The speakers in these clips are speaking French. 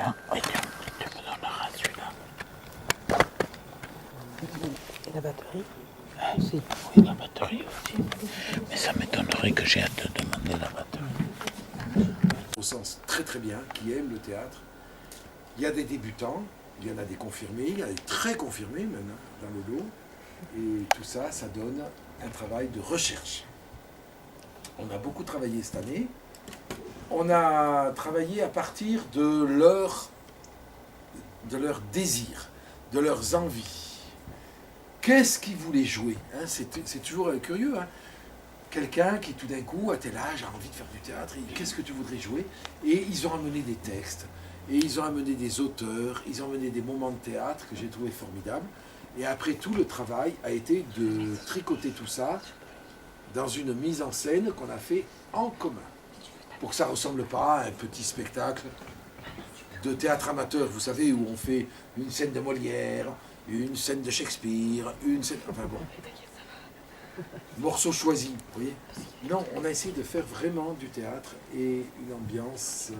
Tiens, oui, tiens, tu me donneras celui-là. Et la batterie aussi. Oui, la batterie aussi. Mais ça m'étonnerait que j'ai à te demander la batterie. Au sens très très bien, qui aiment le théâtre. Il y a des débutants, il y en a des confirmés, il y en a des très confirmés même dans le lot. Et tout ça, ça donne un travail de recherche. On a beaucoup travaillé cette année. On a travaillé à partir de leur désir, de leurs envies. Qu'est-ce qu'ils voulaient jouer, hein? C'est toujours curieux. Hein? Quelqu'un qui tout d'un coup, à tel âge, a envie de faire du théâtre, qu'est-ce que tu voudrais jouer? Et ils ont amené des textes, et ils ont amené des auteurs, ils ont amené des moments de théâtre que j'ai trouvé formidables. Et après tout, le travail a été de tricoter tout ça dans une mise en scène qu'on a fait en commun. Pour que ça ne ressemble pas à un petit spectacle de théâtre amateur, vous savez, où on fait une scène de Molière, une scène de Shakespeare, une scène... Enfin bon, morceaux choisis, vous voyez. Non, on a essayé de faire vraiment du théâtre et une ambiance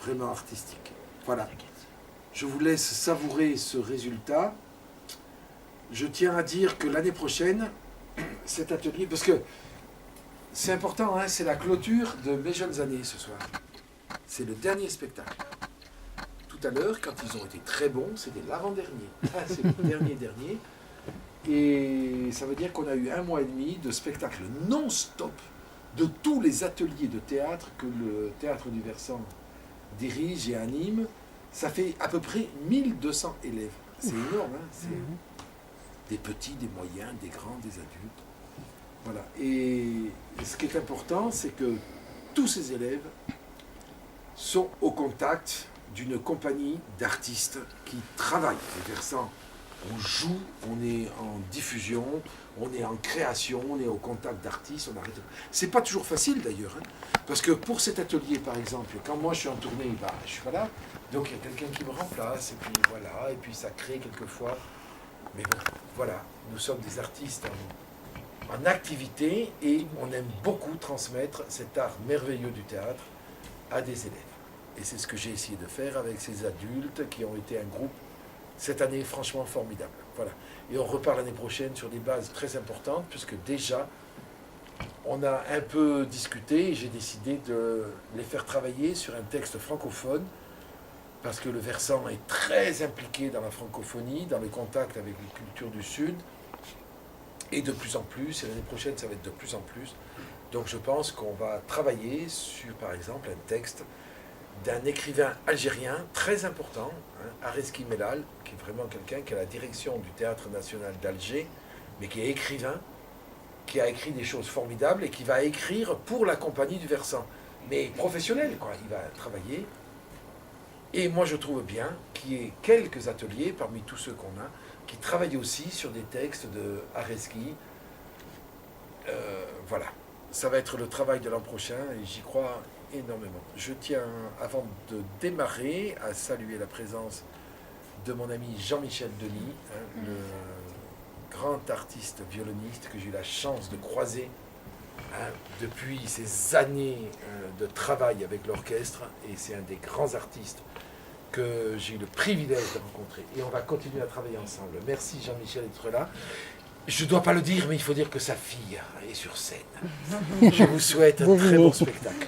vraiment artistique. Voilà. Je vous laisse savourer ce résultat. Je tiens à dire que l'année prochaine, cet atelier, parce que c'est important, hein, c'est la clôture de mes jeunes années ce soir. C'est le dernier spectacle. Tout à l'heure, quand ils ont été très bons, c'était l'avant-dernier. C'est le dernier. Et ça veut dire qu'on a eu 1 mois et demi de spectacle non-stop de tous les ateliers de théâtre que le Théâtre du Versant dirige et anime. Ça fait à peu près 1200 élèves. C'est énorme, hein, c'est des petits, des moyens, des grands, des adultes. Voilà. Et ce qui est important, c'est que tous ces élèves sont au contact d'une compagnie d'artistes qui travaillent. Les Versants, on joue, on est en diffusion, on est en création, on est au contact d'artistes. C'est pas toujours facile d'ailleurs, hein, parce que pour cet atelier, par exemple, quand moi je suis en tournée, bah, je suis pas là, donc il y a quelqu'un qui me remplace, et puis voilà, et puis ça crée quelquefois. Mais bon, voilà, nous sommes des artistes en activité et on aime beaucoup transmettre cet art merveilleux du théâtre à des élèves. Et c'est ce que j'ai essayé de faire avec ces adultes qui ont été un groupe cette année franchement formidable. Voilà. Et on repart l'année prochaine sur des bases très importantes puisque déjà on a un peu discuté et j'ai décidé de les faire travailler sur un texte francophone parce que le Versant est très impliqué dans la francophonie, dans les contacts avec les cultures du Sud. Et de plus en plus, et l'année prochaine, ça va être de plus en plus. Donc je pense qu'on va travailler sur, par exemple, un texte d'un écrivain algérien très important, hein, Areski Mellal, qui est vraiment quelqu'un qui a la direction du Théâtre National d'Alger, mais qui est écrivain, qui a écrit des choses formidables et qui va écrire pour la compagnie du Versant. Mais professionnel, quoi. Il va travailler. Et moi, je trouve bien qu'il y ait quelques ateliers, parmi tous ceux qu'on a, qui travaille aussi sur des textes de Areski. Voilà, ça va être le travail de l'an prochain et j'y crois énormément. Je tiens, avant de démarrer, à saluer la présence de mon ami Jean-Michel Denis, hein, le grand artiste violoniste que j'ai eu la chance de croiser hein, depuis ces années de travail avec l'orchestre, et c'est un des grands artistes que j'ai eu le privilège de rencontrer. Et on va continuer à travailler ensemble. Merci Jean-Michel d'être là. Je ne dois pas le dire, mais il faut dire que sa fille est sur scène. Je vous souhaite un très bon spectacle.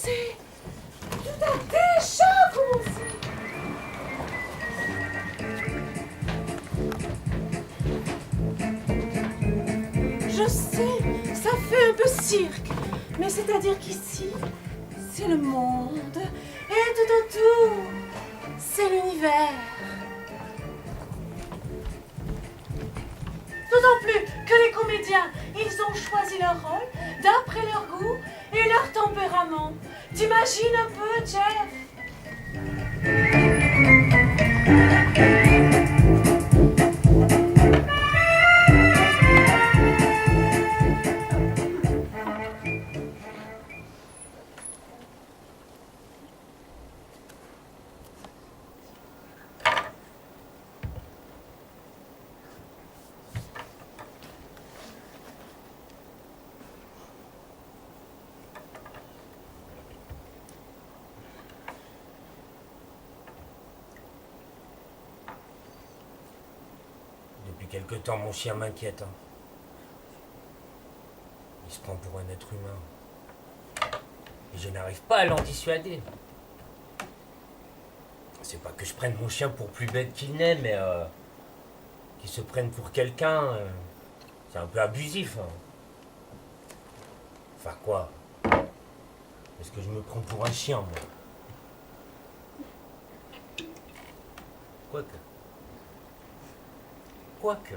commencé. Tout a déjà commencé. Je sais, ça fait un peu cirque, mais c'est-à-dire qu'ici, c'est le monde, et tout autour, c'est l'univers. D'autant plus que les comédiens, ils ont choisi leur rôle d'après leur goût et leur tempérament. T'imagines un peu, Jeff? Depuis quelque temps, mon chien m'inquiète. Il se prend pour un être humain. Et je n'arrive pas à l'en dissuader. C'est pas que je prenne mon chien pour plus bête qu'il n'est, mais qu'il se prenne pour quelqu'un, c'est un peu abusif. Enfin quoi? Est-ce que je me prends pour un chien, moi? Quoique.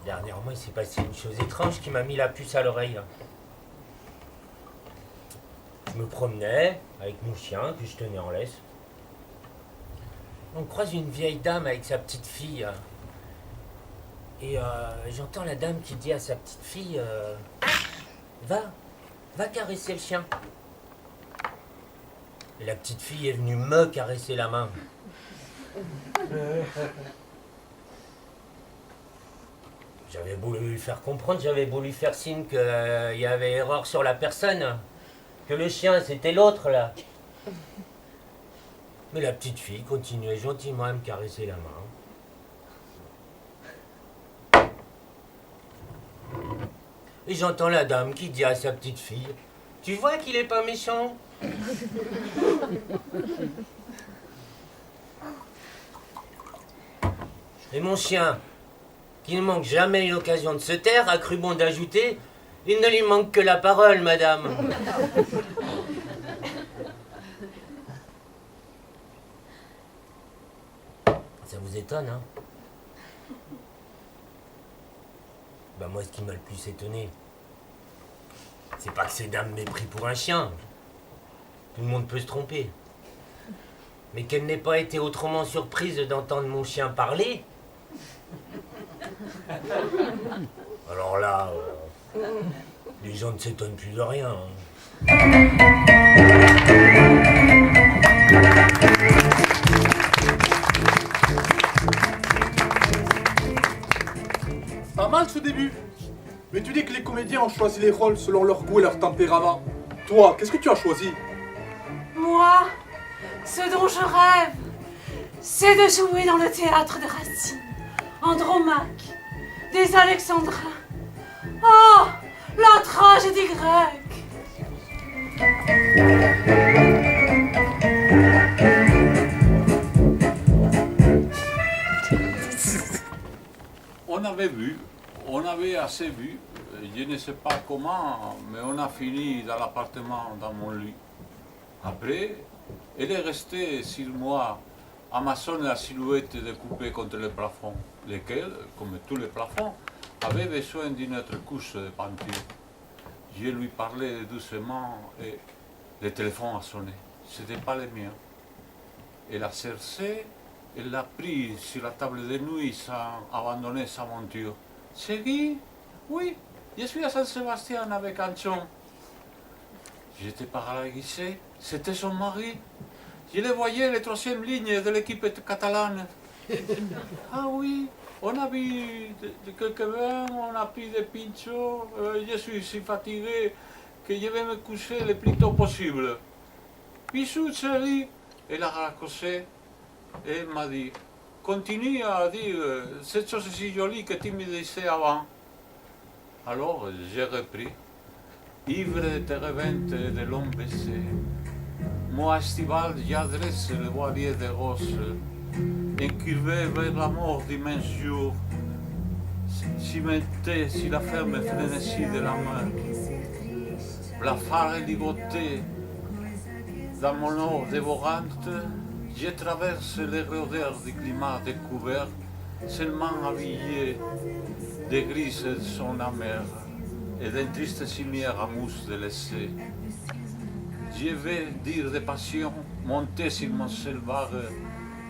Dernièrement, il s'est passé une chose étrange qui m'a mis la puce à l'oreille. Je me promenais avec mon chien que je tenais en laisse. On croise une vieille dame avec sa petite fille. Et j'entends la dame qui dit à sa petite fille va caresser le chien. Et la petite fille est venue me caresser la main. J'avais beau lui faire comprendre, j'avais beau lui faire signe qu'il y avait erreur sur la personne, que le chien c'était l'autre là. Mais la petite fille continuait gentiment à me caresser la main. Et j'entends la dame qui dit à sa petite fille, tu vois qu'il est pas méchant? Et mon chien, qui ne manque jamais une occasion de se taire, a cru bon d'ajouter « Il ne lui manque que la parole, madame !» Ça vous étonne, hein? Ben moi, ce qui m'a le plus étonné, c'est pas que ces dames m'aient pris pour un chien. Tout le monde peut se tromper. Mais qu'elle n'ait pas été autrement surprise d'entendre mon chien parler. Alors là, les gens ne s'étonnent plus de rien. Pas mal ce début. Mais tu dis que les comédiens ont choisi les rôles selon leur goût et leur tempérament. Toi, qu'est-ce que tu as choisi? Moi, ce dont je rêve, c'est de jouer dans le théâtre de Racine, Andromaque, des Alexandrins. Oh, la tragédie grecque. On avait assez vu, je ne sais pas comment, mais on a fini dans l'appartement, dans mon lit. Après, elle est restée sur moi, Amazon la silhouette découpée contre le plafond, lequel, comme tous les plafonds, avait besoin d'une autre couche de peinture. Je lui parlais doucement et le téléphone a sonné. Ce n'était pas le mien. Elle a cherché, elle l'a pris sur la table de nuit sans abandonner sa monture. C'est Guy? Oui, je suis à Saint-Sébastien avec Anchon. J'étais paralysé, c'était son mari. Je le voyais, les troisième lignes de l'équipe catalane. Ah oui, on a bu de quelques vins, on a pris des pinchos. Je suis si fatigué que je vais me coucher le plus tôt possible. Bisous, chérie. Elle a raccroché et elle m'a dit, continue à dire cette chose si jolie que tu me disais avant. Alors j'ai repris. ivre de tes reventes et de l'homme baissé. Moi, estival, j'adresse le voilier de roses, incurvé vers la mort d'immenses jours, cimenté si la ferme frénésie de la mer. Blafard et ligoté, dans mon eau dévorante, je traverse les rôdeurs du climat découvert, seulement habillé de gris de son amère et d'une triste cimière à mousse de l'essai. Je vais dire des passions monter sur mon ciel vague,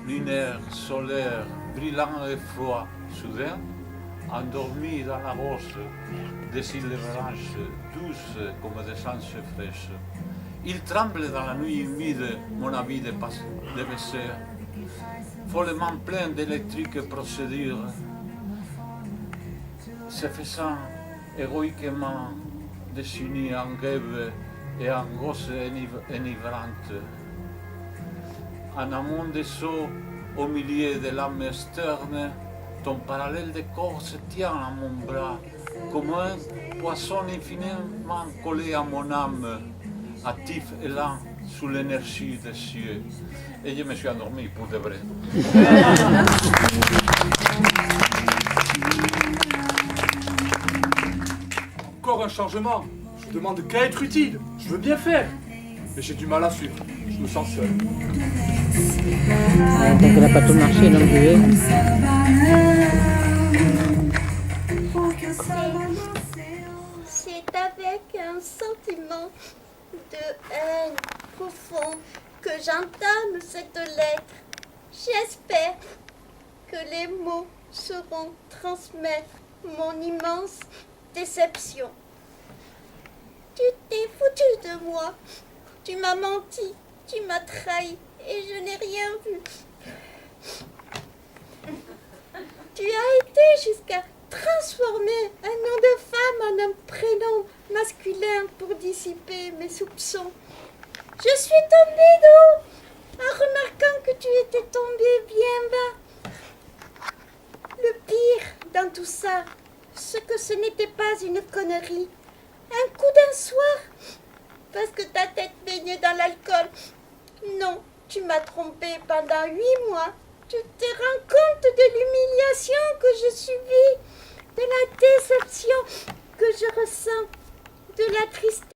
lunaire, solaire, brillant et froid, soudain, endormi dans la rose, des îles branches douces comme des anges fraîches. Il tremble dans la nuit humide, mon habit de baiser, follement plein d'électriques procédures, se faisant héroïquement désunis en rêve et en gosse enivrante. En amont des eaux, au milieu de l'âme externe, ton parallèle de corps se tient à mon bras, comme un poisson infiniment collé à mon âme, actif et lent sous l'énergie des cieux. Et je me suis endormi pour de vrai. Encore un changement. Je demande qu'à être utile. Je veux bien faire. Mais j'ai du mal à suivre. Je me sens seul. Donc elle n'a pas tout marché, donc je vais. C'est avec un sentiment de haine profond que j'entame cette lettre. J'espère que les mots sauront transmettre mon immense déception. Tu t'es foutu de moi. Tu m'as menti, tu m'as trahi et je n'ai rien vu. Tu as été jusqu'à transformer un nom de femme en un prénom masculin pour dissiper mes soupçons. Je suis tombée d'eau en remarquant que tu étais tombé bien bas. Le pire dans tout ça, c'est que ce n'était pas une connerie. Un coup d'un soir, parce que ta tête baignait dans l'alcool. Non, tu m'as trompée pendant 8 mois. Tu te rends compte de l'humiliation que je subis, de la déception que je ressens, de la tristesse.